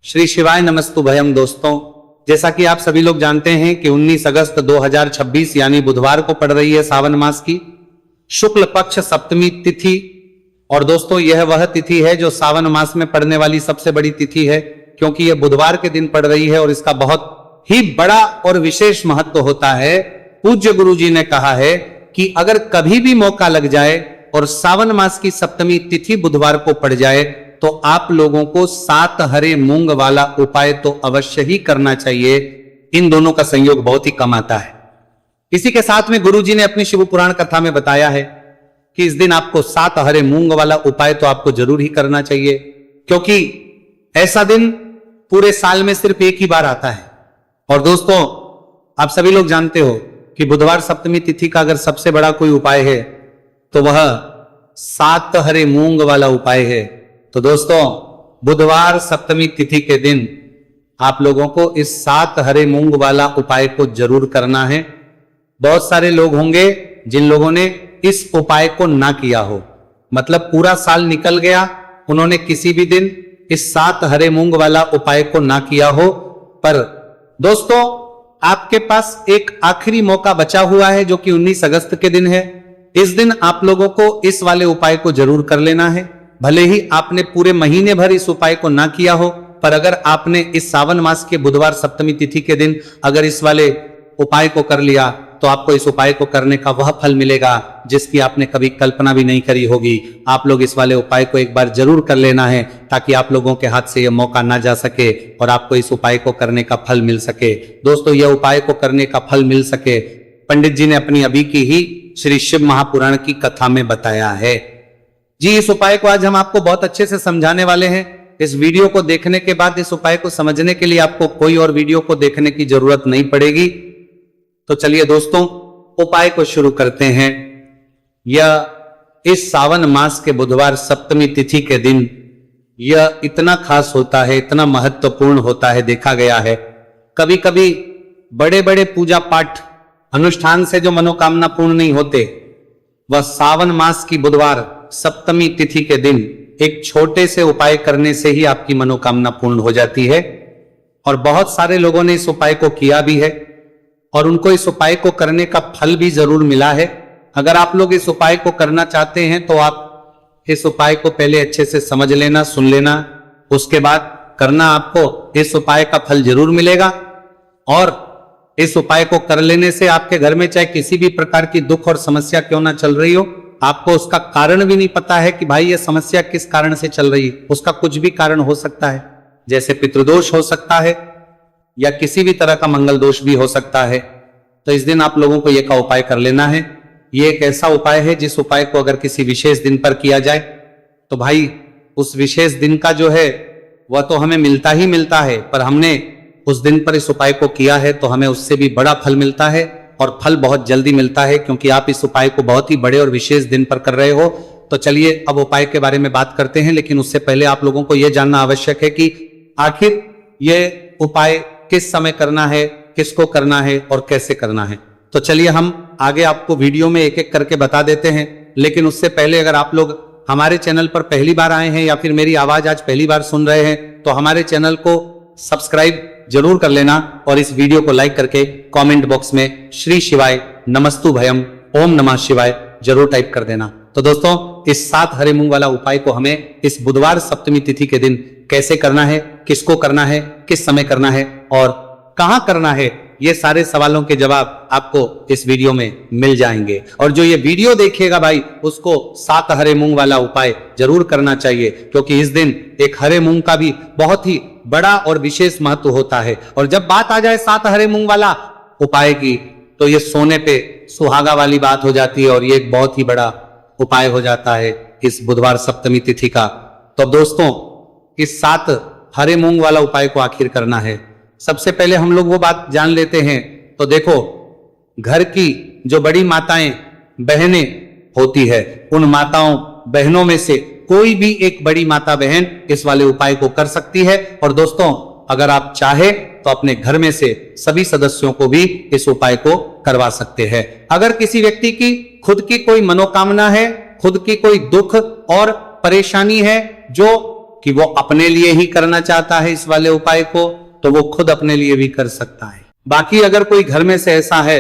श्री शिवाय नमस्तुभयम। दोस्तों, जैसा कि आप सभी लोग जानते हैं कि 19 अगस्त 2026 यानी बुधवार को पड़ रही है सावन मास की शुक्ल पक्ष सप्तमी तिथि। और दोस्तों, यह वह तिथि है जो सावन मास में पड़ने वाली सबसे बड़ी तिथि है, क्योंकि यह बुधवार के दिन पड़ रही है और इसका बहुत ही बड़ा और विशेष महत्व होता है। पूज्य गुरु जी ने कहा है कि अगर कभी भी मौका लग जाए और सावन मास की सप्तमी तिथि बुधवार को पड़ जाए तो आप लोगों को 7 हरे मूंग वाला उपाय तो अवश्य ही करना चाहिए। इन दोनों का संयोग बहुत ही कम आता है। इसी के साथ में गुरु जी ने अपनी शिव पुराण कथा में बताया है कि इस दिन आपको 7 हरे मूंग वाला उपाय तो आपको जरूर ही करना चाहिए, क्योंकि ऐसा दिन पूरे साल में सिर्फ एक ही बार आता है। और दोस्तों, आप सभी लोग जानते हो कि बुधवार सप्तमी तिथि का अगर सबसे बड़ा कोई उपाय है तो वह 7 हरे मूंग वाला उपाय है। तो दोस्तों, बुधवार सप्तमी तिथि के दिन आप लोगों को इस 7 हरे मूंग वाला उपाय को जरूर करना है। बहुत सारे लोग होंगे जिन लोगों ने इस उपाय को ना किया हो, मतलब पूरा साल निकल गया, उन्होंने किसी भी दिन इस 7 हरे मूंग वाला उपाय को ना किया हो। पर दोस्तों, आपके पास एक आखिरी मौका बचा हुआ है जो कि 19 अगस्त के दिन है। इस दिन आप लोगों को इस वाले उपाय को जरूर कर लेना है। भले ही आपने पूरे महीने भर इस उपाय को ना किया हो, पर अगर आपने इस सावन मास के बुधवार सप्तमी तिथि के दिन अगर इस वाले उपाय को कर लिया तो आपको इस उपाय को करने का वह फल मिलेगा जिसकी आपने कभी कल्पना भी नहीं करी होगी। आप लोग इस वाले उपाय को एक बार जरूर कर लेना है ताकि आप लोगों के हाथ से यह मौका ना जा सके और आपको इस उपाय को करने का फल मिल सके। दोस्तों, यह उपाय को करने का फल मिल सके पंडित जी ने अपनी अभी की ही श्री शिव महापुराण की कथा में बताया है। जी, इस उपाय को आज हम आपको बहुत अच्छे से समझाने वाले हैं। इस वीडियो को देखने के बाद इस उपाय को समझने के लिए आपको कोई और वीडियो को देखने की जरूरत नहीं पड़ेगी। तो चलिए दोस्तों, उपाय को शुरू करते हैं। यह इस सावन मास के बुधवार सप्तमी तिथि के दिन यह इतना खास होता है, इतना महत्वपूर्ण होता है। देखा गया है कभी कभी बड़े बड़े पूजा पाठ अनुष्ठान से जो मनोकामना पूर्ण नहीं होते, वह सावन मास की बुधवार सप्तमी तिथि के दिन एक छोटे से उपाय करने से ही आपकी मनोकामना पूर्ण हो जाती है। और बहुत सारे लोगों ने इस उपाय को किया भी है और उनको इस उपाय को करने का फल भी जरूर मिला है। अगर आप लोग इस उपाय को करना चाहते हैं तो आप इस उपाय को पहले अच्छे से समझ लेना, सुन लेना, उसके बाद करना। आपको इस उपाय का फल जरूर मिलेगा और इस उपाय को कर लेने से आपके घर में चाहे किसी भी प्रकार की दुख और समस्या क्यों ना चल रही हो, आपको उसका कारण भी नहीं पता है कि भाई ये समस्या किस कारण से चल रही है। उसका कुछ भी कारण हो सकता है, जैसे पितृदोष हो सकता है या किसी भी तरह का मंगल दोष भी हो सकता है। तो इस दिन आप लोगों को यह का उपाय कर लेना है। ये एक ऐसा उपाय है जिस उपाय को अगर किसी विशेष दिन पर किया जाए तो भाई उस विशेष दिन का जो है वह तो हमें मिलता ही मिलता है, पर हमने उस दिन पर इस उपाय को किया है तो हमें उससे भी बड़ा फल मिलता है और फल बहुत जल्दी मिलता है, क्योंकि आप इस उपाय को बहुत ही बड़े और विशेष दिन पर कर रहे हो। तो चलिए अब उपाय के बारे में बात करते हैं, लेकिन उससे पहले आप लोगों को यह जानना आवश्यक है कि आखिर यह उपाय किस समय करना है, किसको करना है और कैसे करना है। तो चलिए हम आगे आपको वीडियो में एक एक करके बता देते हैं। लेकिन उससे पहले अगर आप लोग हमारे चैनल पर पहली बार आए हैं या फिर मेरी आवाज आज पहली बार सुन रहे हैं तो हमारे चैनल को सब्सक्राइब जरूर कर लेना और इस वीडियो को लाइक करके कमेंट बॉक्स में श्री शिवाय नमस्तुभयम ओम नमः शिवाय जरूर टाइप कर देना। तो दोस्तों, इस 7 हरे मूंग वाला उपाय को हमें इस बुधवार सप्तमी तिथि के दिन कैसे करना है, किसको करना है, किस समय करना है और कहां करना है, ये सारे सवालों के जवाब आपको इस वीडियो में मिल जाएंगे। और जो ये वीडियो देखेगा भाई, उसको 7 हरे मूंग वाला उपाय जरूर करना चाहिए, क्योंकि इस दिन एक हरे मूंग का भी बहुत ही बड़ा और विशेष महत्व होता है। और जब बात आ जाए 7 हरे मूंग वाला उपाय की तो ये सोने पे सुहागा वाली बात हो जाती है और ये एक बहुत ही बड़ा उपाय हो जाता है इस बुधवार सप्तमी तिथि का। तो दोस्तों, इस 7 हरे मूंग वाला उपाय को आखिर करना है। सबसे पहले हम लोग वो बात जान लेते हैं। तो देखो, घर की जो बड़ी माताएं बहनें होती है, उन माताओं बहनों में से कोई भी एक बड़ी माता बहन इस वाले उपाय को कर सकती है। और दोस्तों, अगर आप चाहे तो अपने घर में से सभी सदस्यों को भी इस उपाय को करवा सकते हैं। अगर किसी व्यक्ति की खुद की कोई मनोकामना है, खुद की कोई दुख और परेशानी है जो कि वो अपने लिए ही करना चाहता है इस वाले उपाय को, तो वो खुद अपने लिए भी कर सकता है। बाकी अगर कोई घर में से ऐसा है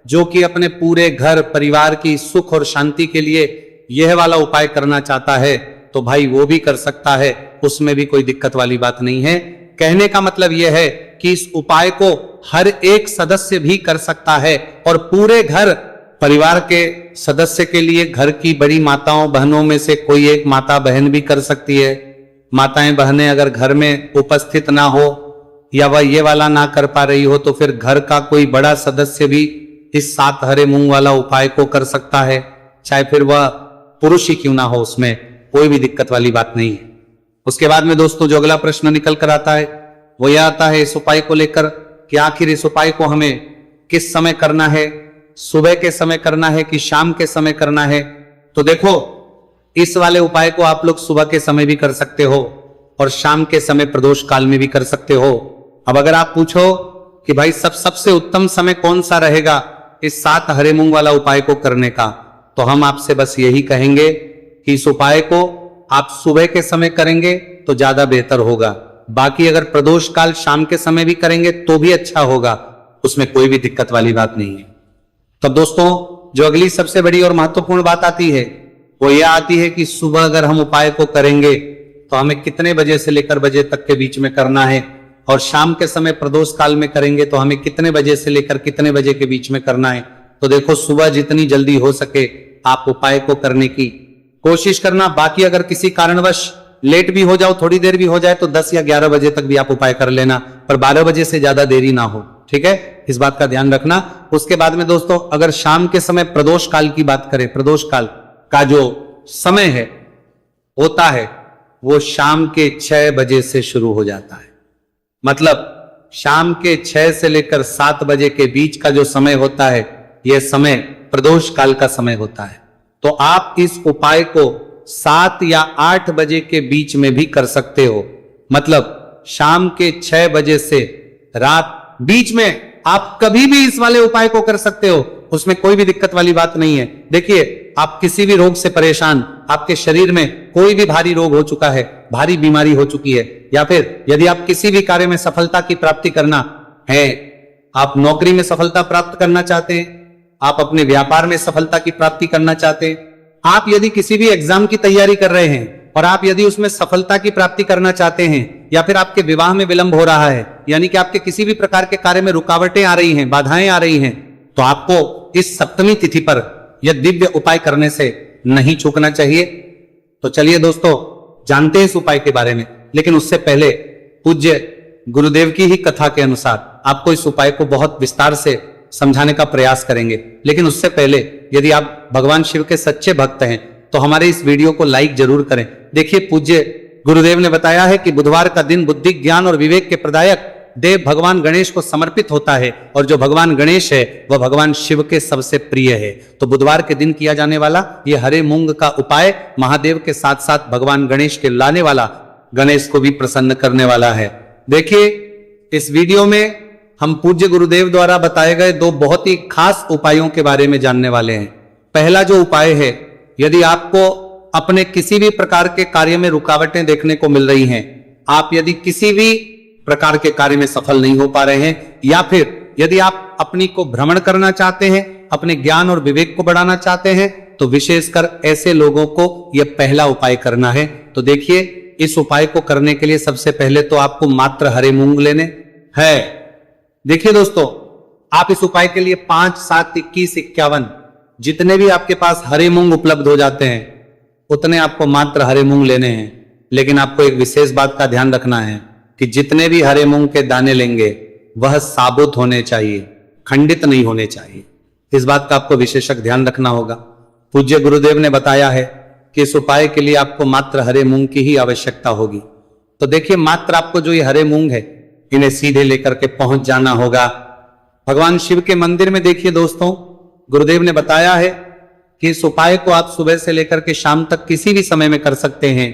जो कि अपने पूरे घर परिवार की सुख और शांति के लिए यह वाला उपाय करना चाहता है, तो भाई वो भी कर सकता है, उसमें भी कोई दिक्कत वाली बात नहीं है। कहने का मतलब यह है कि इस उपाय को हर एक सदस्य भी कर सकता है और पूरे घर परिवार के सदस्य के लिए घर की बड़ी माताओं बहनों में से कोई एक माता बहन भी कर सकती है। माताएं बहनें अगर घर में उपस्थित ना हो या वह ये वाला ना कर पा रही हो, तो फिर घर का कोई बड़ा सदस्य भी इस 7 हरे मूंग वाला उपाय को कर सकता है, चाहे फिर वह पुरुष ही क्यों ना हो, उसमें कोई भी दिक्कत वाली बात नहीं है। उसके बाद में दोस्तों जो अगला प्रश्न निकल कर आता है वो यह आता है इस उपाय को लेकर कि आखिर इस उपाय को हमें किस समय करना है, सुबह के समय करना है कि शाम के समय करना है। तो देखो, इस वाले उपाय को आप लोग सुबह के समय भी कर सकते हो और शाम के समय प्रदोष काल में भी कर सकते हो। अब अगर आप पूछो कि भाई सबसे उत्तम समय कौन सा रहेगा इस 7 हरे मूंग वाला उपाय को करने का, तो हम आपसे बस यही कहेंगे कि इस उपाय को आप सुबह के समय करेंगे तो ज्यादा बेहतर होगा। बाकी अगर प्रदोष काल शाम के समय भी करेंगे तो भी अच्छा होगा, उसमें कोई भी दिक्कत वाली बात नहीं है। तब दोस्तों जो अगली सबसे बड़ी और महत्वपूर्ण बात आती है वो यह आती है कि सुबह अगर हम उपाय को करेंगे तो हमें कितने बजे से लेकर बजे तक के बीच में करना है, और शाम के समय प्रदोष काल में करेंगे तो हमें कितने बजे से लेकर कितने बजे के बीच में करना है। तो देखो, सुबह जितनी जल्दी हो सके आप उपाय को करने की कोशिश करना। बाकी अगर किसी कारणवश लेट भी हो जाओ, थोड़ी देर भी हो जाए, तो 10 या 11 बजे तक भी आप उपाय कर लेना, पर 12 बजे से ज्यादा देरी ना हो, ठीक है, इस बात का ध्यान रखना। उसके बाद में दोस्तों अगर शाम के समय प्रदोष काल की बात करें, प्रदोष काल का जो समय है होता है वो शाम के 6 बजे से शुरू हो जाता है। मतलब शाम के 6 से लेकर 7 बजे के बीच का जो समय होता है यह समय प्रदोष काल का समय होता है। तो आप इस उपाय को 7 या 8 बजे के बीच में भी कर सकते हो। मतलब शाम के 6 बजे से रात बीच में आप कभी भी इस वाले उपाय को कर सकते हो, उसमें कोई भी दिक्कत वाली बात नहीं है। देखिए, आप किसी भी रोग से परेशान, आपके शरीर में कोई भी भारी रोग हो चुका है, भारी बीमारी हो चुकी है, या फिर यदि आप किसी भी कार्य में सफलता की प्राप्ति करना है, आप नौकरी में सफलता प्राप्त करना चाहते हैं, आप अपने व्यापार में सफलता की प्राप्ति करना चाहते हैं, आप यदि किसी भी एग्जाम की तैयारी कर रहे हैं और आप यदि उसमें सफलता की प्राप्ति करना चाहते हैं, या फिर आपके विवाह में विलंब हो रहा है, यानी कि आपके किसी भी प्रकार के कार्य में रुकावटें आ रही हैं, बाधाएं आ रही हैं, तो आपको इस सप्तमी तिथि पर यह दिव्य उपाय करने से नहीं चूकना चाहिए। तो चलिए दोस्तों जानते हैं इस उपाय के बारे में, लेकिन उससे पहले पूज्य गुरुदेव की ही कथा के अनुसार आपको इस उपाय को बहुत विस्तार से समझाने का प्रयास करेंगे। लेकिन उससे पहले यदि आप भगवान शिव के सच्चे भक्त हैं तो हमारे इस वीडियो को लाइक जरूर करें। देखिए, पूज्य गुरुदेव ने बताया है कि बुधवार का दिन बुद्धि, ज्ञान और विवेक के प्रदायक देव भगवान गणेश को समर्पित होता है, और जो भगवान गणेश है वह भगवान शिव के सबसे प्रिय है। तो बुधवार के दिन किया जाने वाला यह हरे मूंग का उपाय महादेव के साथ साथ भगवान गणेश के लाने वाला, गणेश को भी प्रसन्न करने वाला है। देखिए, इस वीडियो में हम पूज्य गुरुदेव द्वारा बताए गए 2 बहुत ही खास उपायों के बारे में जानने वाले हैं। पहला जो उपाय है, यदि आपको अपने किसी भी प्रकार के कार्य में रुकावटें देखने को मिल रही हैं, आप यदि किसी भी प्रकार के कार्य में सफल नहीं हो पा रहे हैं, या फिर यदि आप अपनी को भ्रमण करना चाहते हैं, अपने ज्ञान और विवेक को बढ़ाना चाहते हैं, तो विशेषकर ऐसे लोगों को यह पहला उपाय करना है। तो देखिए, इस उपाय को करने के लिए सबसे पहले तो आपको मात्र हरे मूंग लेने हैं। देखिए दोस्तों, आप इस उपाय के लिए 5, 7, 21, 51 जितने भी आपके पास हरे मूंग उपलब्ध हो जाते हैं उतने आपको मात्र हरे मूंग लेने हैं। लेकिन आपको एक विशेष बात का ध्यान रखना है कि जितने भी हरे मूंग के दाने लेंगे वह साबुत होने चाहिए, खंडित नहीं होने चाहिए। इस बात का आपको विशेषक ध्यान रखना होगा। पूज्य गुरुदेव ने बताया है कि इस उपाय के लिए आपको मात्र हरे मूंग की ही आवश्यकता होगी। तो देखिए, मात्र आपको जो ये हरे मूंग है इन्हें सीधे लेकर के पहुंच जाना होगा भगवान शिव के मंदिर में। देखिए दोस्तों, गुरुदेव ने बताया है कि इस उपाय को आप सुबह से लेकर के शाम तक किसी भी समय में कर सकते हैं,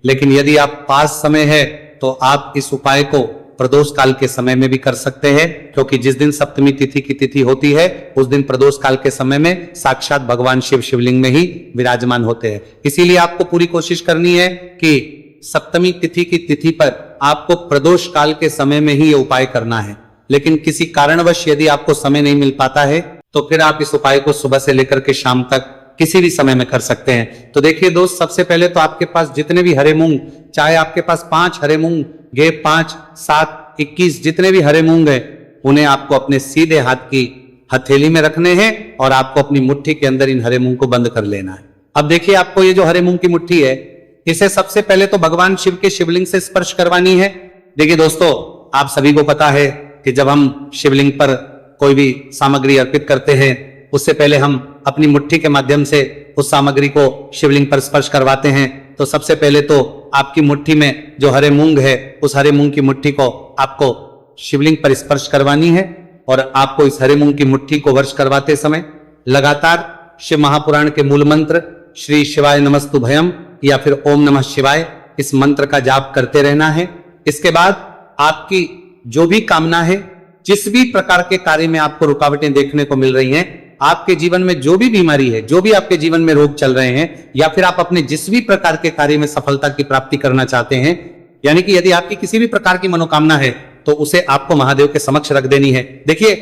लेकिन यदि आप पास समय है तो आप इस उपाय को प्रदोष काल के समय में भी कर सकते हैं, क्योंकि जिस दिन सप्तमी तिथि की तिथि होती है उस दिन प्रदोष काल के समय में साक्षात भगवान शिव शिवलिंग में ही विराजमान होते हैं। इसीलिए आपको पूरी कोशिश करनी है कि सप्तमी तिथि की तिथि पर आपको प्रदोष काल के समय में ही ये उपाय करना है। लेकिन किसी कारणवश यदि आपको समय नहीं मिल पाता है तो फिर आप इस उपाय को सुबह से लेकर के शाम तक किसी भी समय में कर सकते हैं। तो देखिए दोस्त, सबसे पहले तो आपके पास जितने भी हरे मूंग, चाहे आपके पास 5 हरे मूंग, गेप 5, 7, 21 जितने भी हरे मूंग है, उन्हें आपको अपने सीधे हाथ की हथेली में रखने हैं और आपको अपनी मुट्ठी के अंदर इन हरे मूंग को बंद कर लेना है। अब देखिए, आपको ये जो हरे मूंग की मुट्ठी है, इसे सबसे पहले तो भगवान शिव के शिवलिंग से स्पर्श करवानी है। देखिए दोस्तों, आप सभी को पता है कि जब हम शिवलिंग पर कोई भी सामग्री अर्पित करते हैं, उससे पहले हम अपनी मुट्ठी के माध्यम से उस सामग्री को शिवलिंग पर स्पर्श करवाते हैं। तो सबसे पहले तो आपकी मुट्ठी में जो हरे मूंग है, उस हरे मूंग की मुट्ठी को आपको शिवलिंग पर स्पर्श करवानी है और आपको इस हरे मूंग की मुट्ठी को वर्ष करवाते समय लगातार शिव महापुराण के मूल मंत्र श्री शिवाय नमस्तुभयम या फिर ओम नमः शिवाय, इस मंत्र का जाप करते रहना है। इसके बाद आपकी जो भी कामना है, जिस भी प्रकार के कार्य में आपको रुकावटें देखने को मिल रही हैं, आपके जीवन में जो भी बीमारी है, जो भी आपके जीवन में रोग चल रहे हैं, या फिर आप अपने जिस भी प्रकार के कार्य में सफलता की प्राप्ति करना चाहते हैं, यानी कि यदि आपकी किसी भी प्रकार की मनोकामना है तो उसे आपको महादेव के समक्ष रख देनी है। देखिए,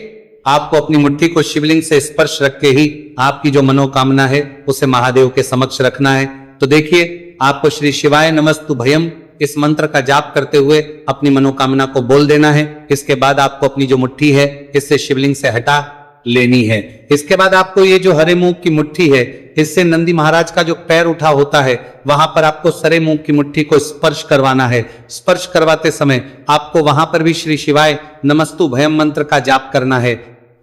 आपको अपनी मुट्ठी को शिवलिंग से स्पर्श रख के ही आपकी जो मनोकामना है उसे महादेव के समक्ष रखना है। तो देखिए, आपको श्री शिवाय नमस्तुभयम इस मंत्र का जाप करते हुए अपनी मनोकामना को बोल देना है। इसके बाद आपको अपनी जो मुट्ठी है, इससे शिवलिंग से हटा लेनी है। इसके बाद आपको ये जो हरे मूंग की मुट्ठी है, इससे नंदी महाराज का जो पैर उठा होता है, वहां पर आपको सरे मूंग की मुट्ठी को स्पर्श करवाना है। स्पर्श करवाते समय आपको वहां पर भी श्री शिवाय नमस्तुभयम मंत्र का जाप करना है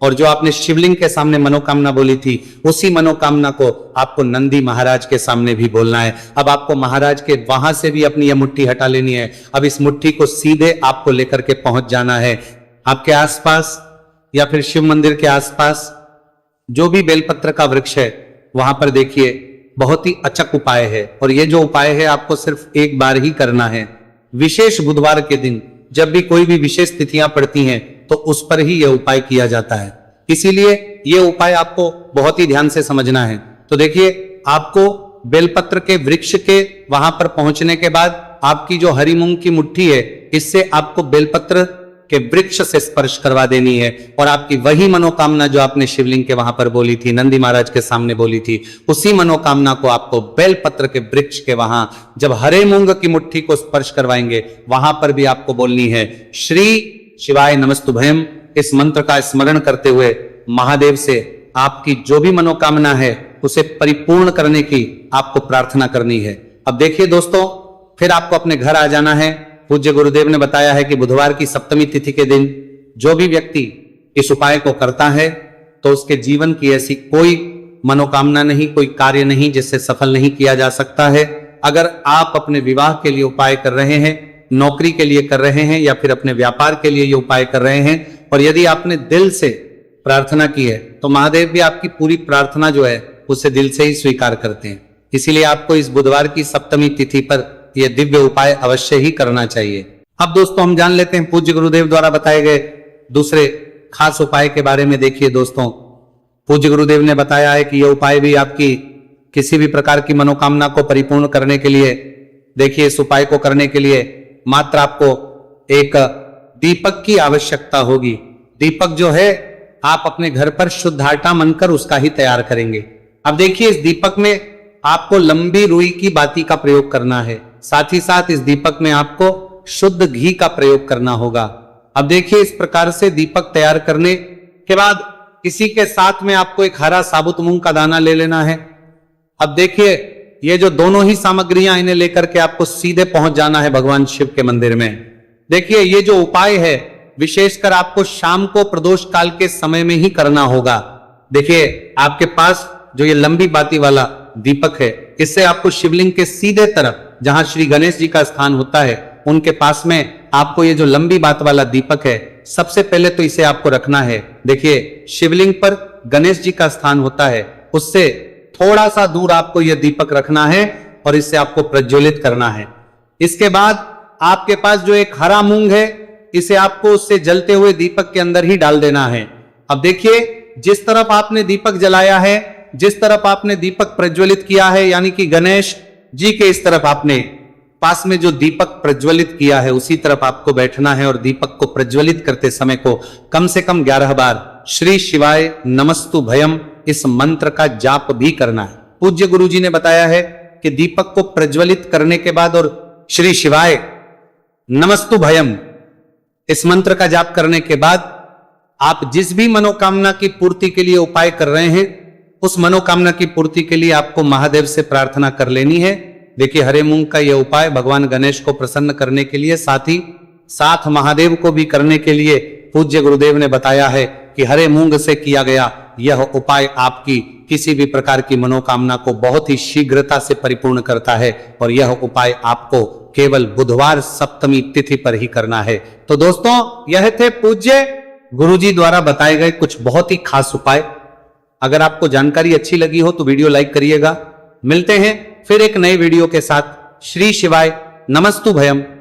और जो आपने शिवलिंग के सामने मनोकामना बोली थी, उसी मनोकामना को आपको नंदी महाराज के सामने भी बोलना है। अब आपको महाराज के वहां से भी अपनी यह मुट्ठी हटा लेनी है। अब इस मुट्ठी को सीधे आपको लेकर के पहुंच जाना है। आपके आसपास या फिर शिव मंदिर के आसपास जो भी बेलपत्र का वृक्ष है, वहां पर देखिए बहुत ही अचक उपाय है और ये जो उपाय है आपको सिर्फ एक बार ही करना है। विशेष बुधवार के दिन जब भी कोई भी विशेष तिथियां पड़ती हैं तो उस पर ही यह उपाय किया जाता है। इसीलिए ये उपाय आपको बहुत ही ध्यान से समझना है। तो देखिए, आपको बेलपत्र के वृक्ष के वहां पर पहुंचने के बाद आपकी जो हरी मूंग की मुट्ठी है, इससे आपको बेलपत्र के वृक्ष से स्पर्श करवा देनी है और आपकी वही मनोकामना जो आपने शिवलिंग के वहां पर बोली थी, नंदी महाराज के सामने बोली थी, उसी मनोकामना को आपको बेलपत्र के वृक्ष के वहां जब हरे मूंग की मुट्ठी को स्पर्श करवाएंगे, वहां पर भी आपको बोलनी है श्री शिवाय नमस्तुभयम। इस मंत्र का स्मरण करते हुए महादेव से आपकी जो भी मनोकामना है उसे परिपूर्ण करने की आपको प्रार्थना करनी है। अब देखिए दोस्तों, फिर आपको अपने घर आ जाना है। पूज्य गुरुदेव ने बताया है कि बुधवार की सप्तमी तिथि के दिन जो भी व्यक्ति इस उपाय को करता है तो उसके जीवन की ऐसी कोई मनोकामना नहीं, कोई कार्य नहीं जिससे सफल नहीं किया जा सकता है। अगर आप अपने विवाह के लिए उपाय कर रहे हैं, नौकरी के लिए कर रहे हैं या फिर अपने व्यापार के लिए ये उपाय कर रहे हैं और यदि आपने दिल से प्रार्थना की है तो महादेव भी आपकी पूरी प्रार्थना जो है उसे दिल से ही स्वीकार करते हैं। इसीलिए आपको इस बुधवार की सप्तमी तिथि पर यह दिव्य उपाय अवश्य ही करना चाहिए। अब दोस्तों, हम जान लेते हैं पूज्य गुरुदेव द्वारा बताए गए दूसरे खास उपाय के बारे में। देखिए दोस्तों, पूज्य गुरुदेव ने बताया है कि यह उपाय भी आपकी किसी भी प्रकार की मनोकामना को परिपूर्ण करने के लिए, देखिए इस उपाय को करने के लिए मात्र आपको एक दीपक की आवश्यकता होगी। दीपक जो है आप अपने घर पर शुद्ध आटा मनकर उसका ही तैयार करेंगे। अब देखिए, इस दीपक में आपको लंबी रुई की बाती का प्रयोग करना है, साथ ही साथ इस दीपक में आपको शुद्ध घी का प्रयोग करना होगा। अब देखिए, इस प्रकार से दीपक तैयार करने के बाद इसी के साथ में आपको एक हरा साबुत मूंग का दाना ले लेना है। अब देखिए, ये जो दोनों ही सामग्रियां, इन्हें लेकर के आपको सीधे पहुंच जाना है भगवान शिव के मंदिर में। देखिए, ये जो उपाय है विशेषकर आपको शाम को प्रदोष काल के समय में ही करना होगा। देखिए, आपके पास जो ये लंबी बाती वाला दीपक है, इससे आपको शिवलिंग के सीधे तरफ जहां श्री गणेश जी का स्थान होता है, उनके पास में आपको ये जो लंबी बात वाला दीपक है, सबसे पहले तो इसे आपको रखना है। देखिए, शिवलिंग पर गणेश जी का स्थान होता है, उससे थोड़ा सा दूर आपको यह दीपक रखना है और इसे आपको प्रज्वलित करना है। इसके बाद आपके पास जो एक हरा मूंग है, इसे आपको उससे जलते हुए दीपक के अंदर ही डाल देना है। अब देखिए, जिस तरफ आपने दीपक जलाया है, जिस तरफ आपने दीपक प्रज्वलित किया है, यानी कि गणेश जी के इस तरफ आपने पास में जो दीपक प्रज्वलित किया है उसी तरफ आपको बैठना है और दीपक को प्रज्वलित करते समय को कम से कम 11 बार श्री शिवाय नमस्तु भयम इस मंत्र का जाप भी करना है। पूज्य गुरुजी ने बताया है कि दीपक को प्रज्वलित करने के बाद और श्री शिवाय नमस्तु भयम इस मंत्र का जाप करने के बाद आप जिस भी मनोकामना की पूर्ति के लिए उपाय कर रहे हैं उस मनोकामना की पूर्ति के लिए आपको महादेव से प्रार्थना कर लेनी है। देखिए, हरे मूंग का यह उपाय भगवान गणेश को प्रसन्न करने के लिए साथ महादेव को भी करने के लिए पूज्य गुरुदेव ने बताया है कि हरे मूंग से किया गया यह उपाय आपकी किसी भी प्रकार की मनोकामना को बहुत ही शीघ्रता से परिपूर्ण करता है और यह उपाय आपको केवल बुधवार सप्तमी तिथि पर ही करना है। तो दोस्तों, यह थे पूज्य गुरुजी द्वारा बताए गए कुछ बहुत ही खास उपाय। अगर आपको जानकारी अच्छी लगी हो तो वीडियो लाइक करिएगा। मिलते हैं फिर एक नए वीडियो के साथ। श्री शिवाय नमस्तु भयम।